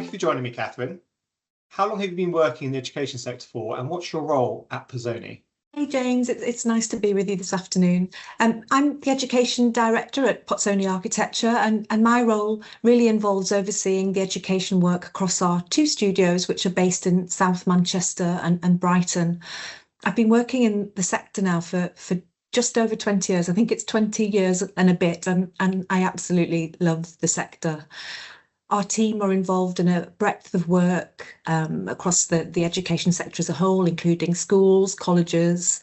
Thank you for joining me, Catherine. How long have you been working in the education sector for, and what's your role at Pizzoni? Hey James, it's nice to be with you this afternoon. I'm the Education Director at Pizzoni Architecture, and my role really involves overseeing the education work across our two studios, which are based in South Manchester and Brighton. I've been working in the sector now for just over 20 years. I think it's 20 years and a bit, and I absolutely love the sector. Our team are involved in a breadth of work across the education sector as a whole, including schools, colleges,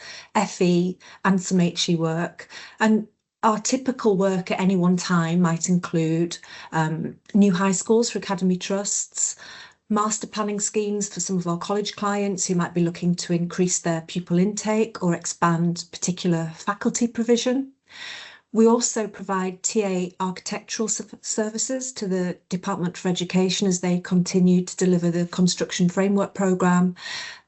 FE, and some HE work. And our typical work at any one time might include new high schools for academy trusts, master planning schemes for some of our college clients who might be looking to increase their pupil intake or expand particular faculty provision. We also provide TA architectural services to the Department for Education as they continue to deliver the construction framework programme.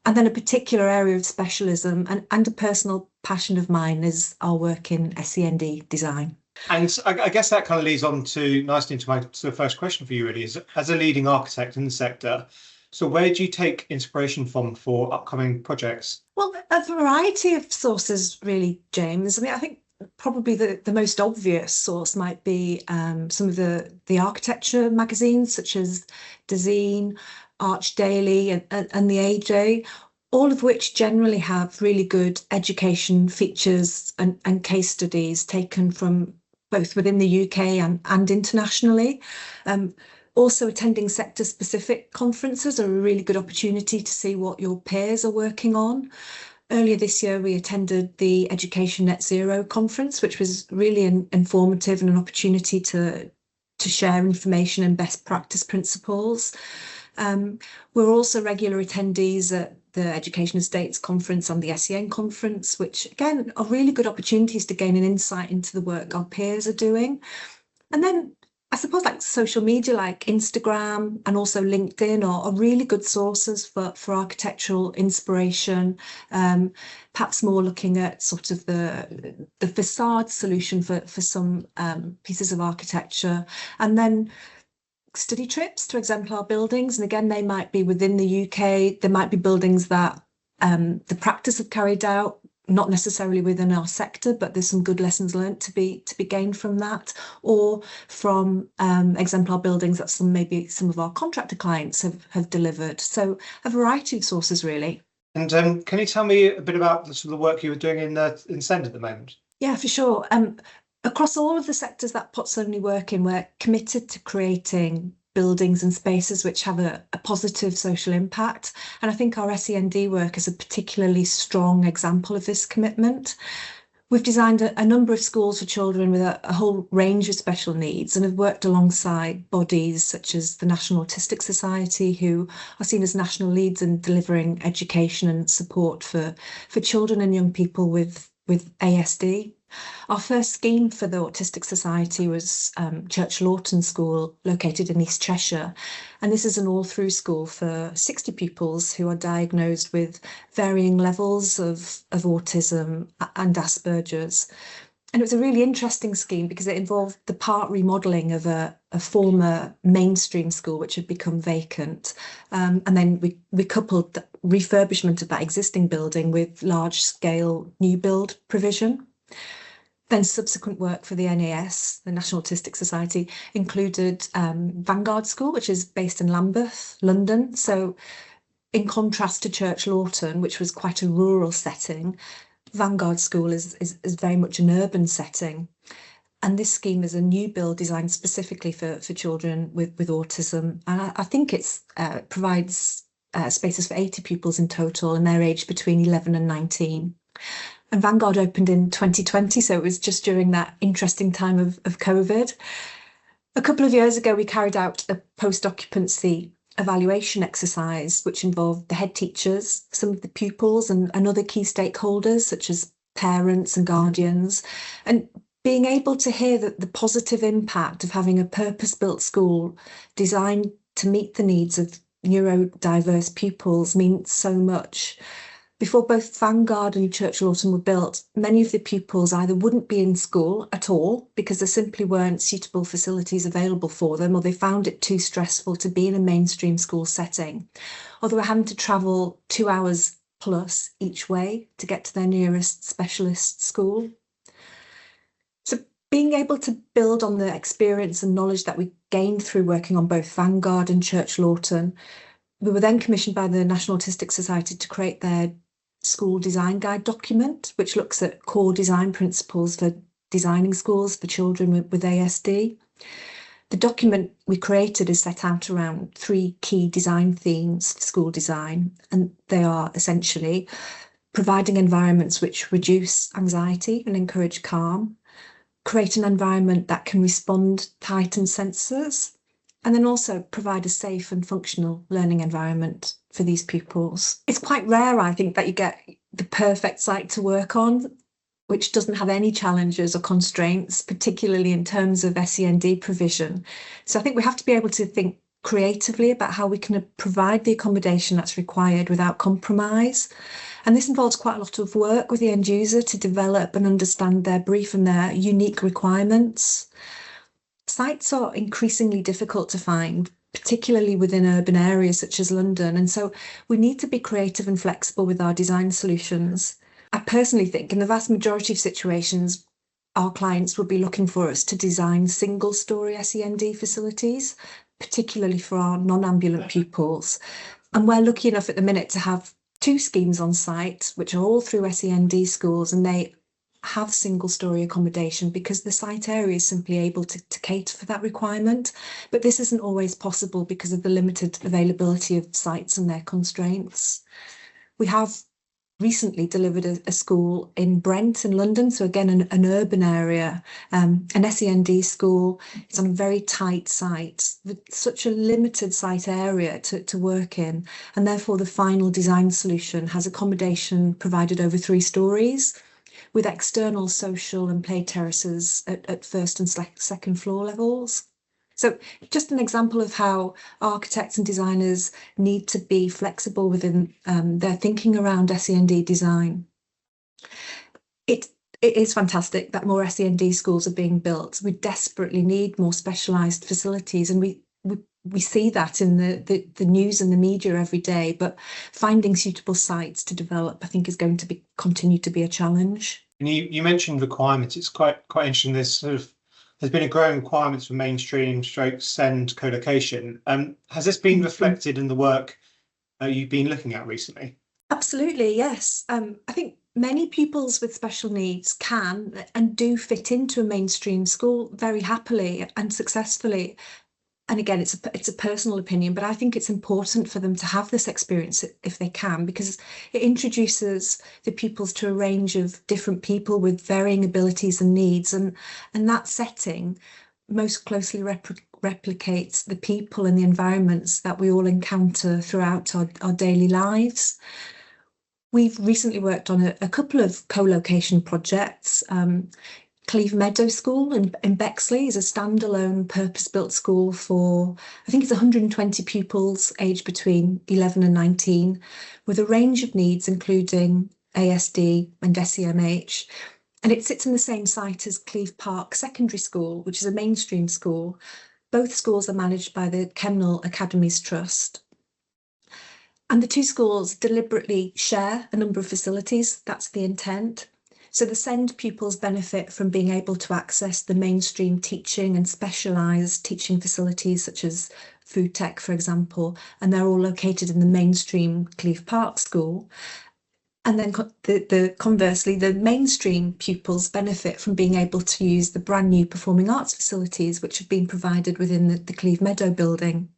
And then a particular area of specialism and a personal passion of mine is our work in SEND design. And I guess that kind of leads on nicely into my first question for you, really, is as a leading architect in the sector, so where do you take inspiration from for upcoming projects? Well, a variety of sources, really, James. I mean, I think probably the most obvious source might be some of the architecture magazines such as Design, Arch Daily and the AJ, all of which generally have really good education features and case studies taken from both within the UK and internationally. Also, attending sector-specific conferences are a really good opportunity to see what your peers are working on. Earlier this year, we attended the Education Net Zero conference, which was really informative and an opportunity to share information and best practice principles. We're also regular attendees at the Education Estates conference and the SEN conference, which again are really good opportunities to gain an insight into the work our peers are doing. And then I suppose like social media like Instagram and also LinkedIn are really good sources for architectural inspiration, perhaps more looking at sort of the facade solution for some pieces of architecture. And then study trips to exemplar buildings. And again, they might be within the UK. There might be buildings that the practice have carried out, not necessarily within our sector, but there's some good lessons learned to be gained from that, or from exemplar buildings that maybe some of our contractor clients have delivered. So a variety of sources, really. And can you tell me a bit about the work you were doing in SEND at the moment? Yeah, for sure. Across all of the sectors that Pizzoni work in, we're committed to creating buildings and spaces which have a positive social impact. And I think our SEND work is a particularly strong example of this commitment. We've designed a number of schools for children with a whole range of special needs and have worked alongside bodies such as the National Autistic Society, who are seen as national leads in delivering education and support for children and young people with ASD. Our first scheme for the Autistic Society was Church Lawton School, located in East Cheshire. And this is an all-through school for 60 pupils who are diagnosed with varying levels of autism and Asperger's. And it was a really interesting scheme because it involved the part remodelling of a former mainstream school which had become vacant. And then we coupled the refurbishment of that existing building with large-scale new build provision. Then subsequent work for the NAS, the National Autistic Society, included Vanguard School, which is based in Lambeth, London. So in contrast to Church Lawton, which was quite a rural setting, Vanguard School is very much an urban setting. And this scheme is a new build designed specifically for children with autism. And I think it provides spaces for 80 pupils in total, and they're aged between 11 and 19. And Vanguard opened in 2020, so it was just during that interesting time of COVID. A couple of years ago, we carried out a post-occupancy evaluation exercise, which involved the head teachers, some of the pupils and other key stakeholders, such as parents and guardians. And being able to hear that the positive impact of having a purpose-built school designed to meet the needs of neurodiverse pupils means so much. Before both Vanguard and Church Lawton were built, many of the pupils either wouldn't be in school at all because there simply weren't suitable facilities available for them, or they found it too stressful to be in a mainstream school setting, or they were having to travel 2 hours plus each way to get to their nearest specialist school. So being able to build on the experience and knowledge that we gained through working on both Vanguard and Church Lawton, we were then commissioned by the National Autistic Society to create their school design guide document, which looks at core design principles for designing schools for children with ASD. The document we created is set out around 3 key design themes for school design, and they are essentially providing environments which reduce anxiety and encourage calm, create an environment that can respond to heightened sensors, and then also provide a safe and functional learning environment for these pupils. It's quite rare, I think, that you get the perfect site to work on, which doesn't have any challenges or constraints, particularly in terms of SEND provision. So I think we have to be able to think creatively about how we can provide the accommodation that's required without compromise. And this involves quite a lot of work with the end user to develop and understand their brief and their unique requirements. Sites are increasingly difficult to find, particularly within urban areas such as London. And so we need to be creative and flexible with our design solutions. I personally think in the vast majority of situations, our clients will be looking for us to design single-storey SEND facilities, particularly for our non-ambulant pupils. And we're lucky enough at the minute to have 2 schemes on site, which are all through SEND schools, and they have single-storey accommodation because the site area is simply able to cater for that requirement. But this isn't always possible because of the limited availability of sites and their constraints. We have recently delivered a school in Brent in London, so again an urban area, an SEND school. It's on a very tight site with such a limited site area to work in, and therefore the final design solution has accommodation provided over 3 stories with external social and play terraces at first and second floor levels. So just an example of how architects and designers need to be flexible within their thinking around SEND design. It is fantastic that more SEND schools are being built. We desperately need more specialised facilities, and we see that in the news and the media every day, but finding suitable sites to develop, I think, is going to continue to be a challenge. And you mentioned requirements. It's quite interesting. There's been a growing requirements for mainstream stroke SEND co-location. Has this been reflected in the work you've been looking at recently? Absolutely, yes. I think many pupils with special needs can and do fit into a mainstream school very happily and successfully. And again, it's a personal opinion, but I think it's important for them to have this experience if they can, because it introduces the pupils to a range of different people with varying abilities and needs. And that setting most closely replicates the people and the environments that we all encounter throughout our daily lives. We've recently worked on a couple of co-location projects. Cleve Meadow School in Bexley is a standalone purpose-built school for, I think it's 120 pupils aged between 11 and 19, with a range of needs including ASD and SEMH. And it sits in the same site as Cleve Park Secondary School, which is a mainstream school. Both schools are managed by the Kemnal Academies Trust. And the 2 schools deliberately share a number of facilities. That's the intent. So the SEND pupils benefit from being able to access the mainstream teaching and specialised teaching facilities such as food tech, for example, and they're all located in the mainstream Cleve Park School. And then conversely, the mainstream pupils benefit from being able to use the brand new performing arts facilities which have been provided within the Cleve Meadow building.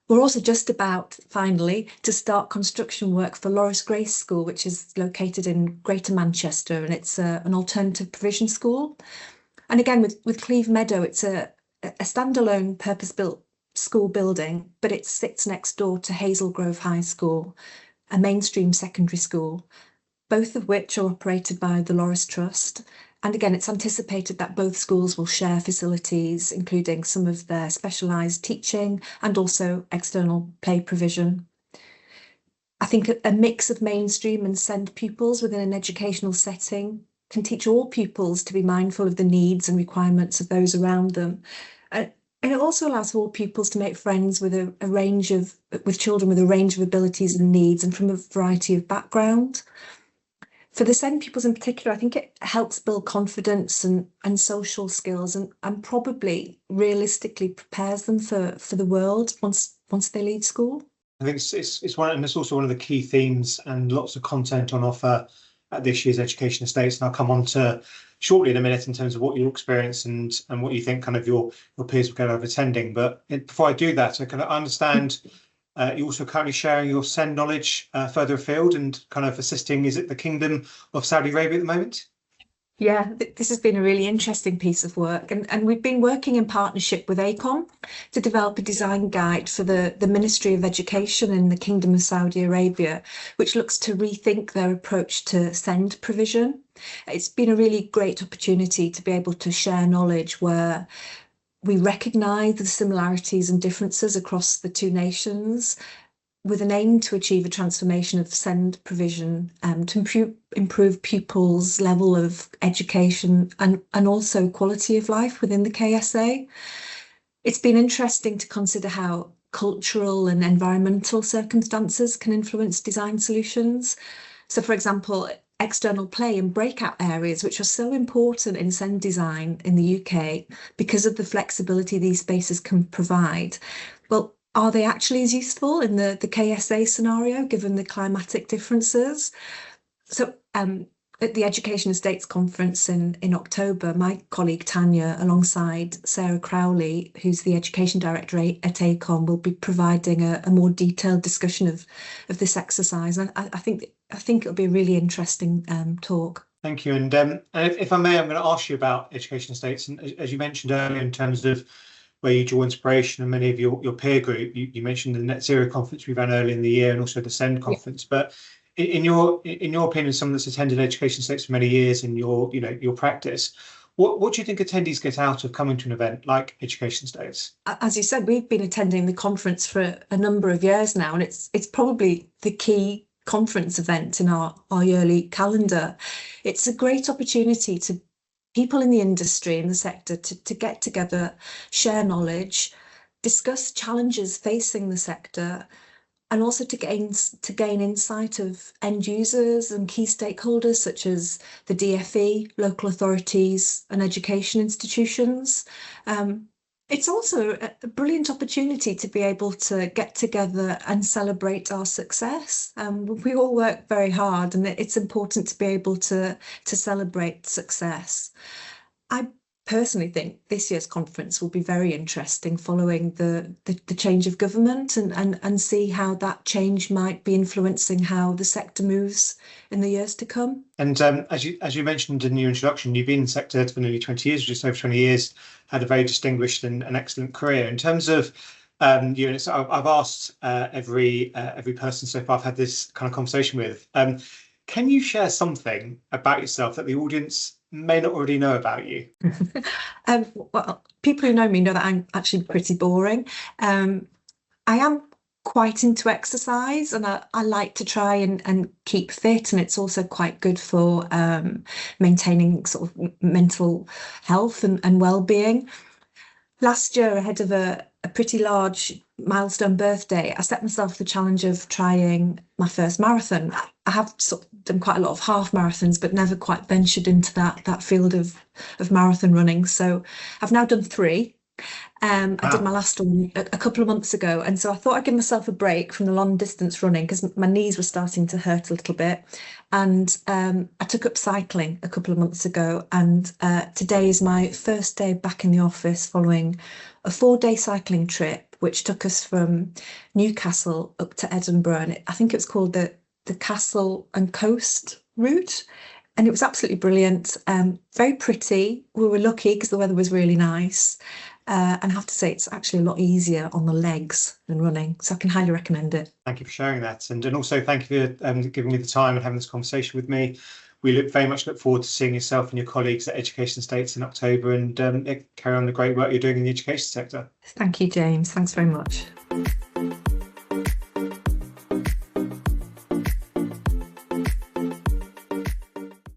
We're also just about, finally, to start construction work for Loris Grace School, which is located in Greater Manchester, and it's an alternative provision school. And again, with Cleve Meadow, it's a standalone purpose-built school building, but it sits next door to Hazel Grove High School, a mainstream secondary school, both of which are operated by the Loris Trust. And again, it's anticipated that both schools will share facilities, including some of their specialised teaching and also external play provision. I think a mix of mainstream and SEND pupils within an educational setting can teach all pupils to be mindful of the needs and requirements of those around them. And it also allows all pupils to make friends with with children with a range of abilities and needs and from a variety of background. For the SEND pupils in particular, I think it helps build confidence and social skills and probably realistically prepares them for the world once they leave school. I think it's one, and it's also one of the key themes and lots of content on offer at this year's Education Estates. And I'll come on to shortly in a minute in terms of what your experience and what you think kind of your peers will get out of attending. But before I do that, I kind of understand you're also currently sharing your SEND knowledge further afield and kind of assisting, is it the Kingdom of Saudi Arabia at the moment? Yeah, this has been a really interesting piece of work, and we've been working in partnership with ACOM to develop a design guide for the Ministry of Education in the Kingdom of Saudi Arabia, which looks to rethink their approach to SEND provision. It's been a really great opportunity to be able to share knowledge where we recognise the similarities and differences across the two nations, with an aim to achieve a transformation of SEND provision to improve pupils' level of education and also quality of life within the KSA. It's been interesting to consider how cultural and environmental circumstances can influence design solutions. So, for example, external play and breakout areas, which are so important in SEND design in the UK because of the flexibility these spaces can provide. Well, are they actually as useful in the KSA scenario, given the climatic differences? So at the Education Estates Conference in October, my colleague Tanya, alongside Sarah Crowley, who's the Education Director at ACOM, will be providing a more detailed discussion of this exercise. And I think it'll be a really interesting talk. Thank you. And if I may, I'm going to ask you about Education Estates. And as you mentioned earlier, in terms of where you draw inspiration and many of your peer group, you mentioned the Net Zero conference we ran earlier in the year and also the SEND conference. Yeah. But in your opinion, someone that's attended Education Estates for many years in your practice, what do you think attendees get out of coming to an event like Education Estates? As you said, we've been attending the conference for a number of years now, and it's probably the key conference event in our yearly calendar. It's a great opportunity to people in the industry, in the sector, to get together, share knowledge, discuss challenges facing the sector, and also to gain insight of end users and key stakeholders such as the DFE, local authorities, and education institutions. It's also a brilliant opportunity to be able to get together and celebrate our success. We all work very hard, and it's important to be able to celebrate success. I personally think this year's conference will be very interesting following the change of government and see how that change might be influencing how the sector moves in the years to come. And as you mentioned in your introduction, you've been in the sector for nearly 20 years, just over 20 years, had a very distinguished and excellent career. In terms of units, I've asked every person so far I've had this kind of conversation with, can you share something about yourself that the audience may not already know about you? Well, people who know me know that I'm actually pretty boring. I am quite into exercise, and I like to try and keep fit, and it's also quite good for maintaining sort of mental health and well-being. Last year, ahead of a pretty large milestone birthday, I set myself the challenge of trying my first marathon. I have sort of done quite a lot of half marathons, but never quite ventured into that field of marathon running. So I've now done 3. I did my last one a couple of months ago, and so I thought I'd give myself a break from the long distance running because my knees were starting to hurt a little bit. And I took up cycling a couple of months ago, and today is my first day back in the office following a 4-day cycling trip, which took us from Newcastle up to Edinburgh, and I think it was called the Castle and Coast route. And it was absolutely brilliant, very pretty. We were lucky because the weather was really nice. And I have to say, it's actually a lot easier on the legs than running. So I can highly recommend it. Thank you for sharing that. And also thank you for giving me the time and having this conversation with me. We very much look forward to seeing yourself and your colleagues at Education Estates in October, and carry on the great work you're doing in the education sector. Thank you, James. Thanks very much.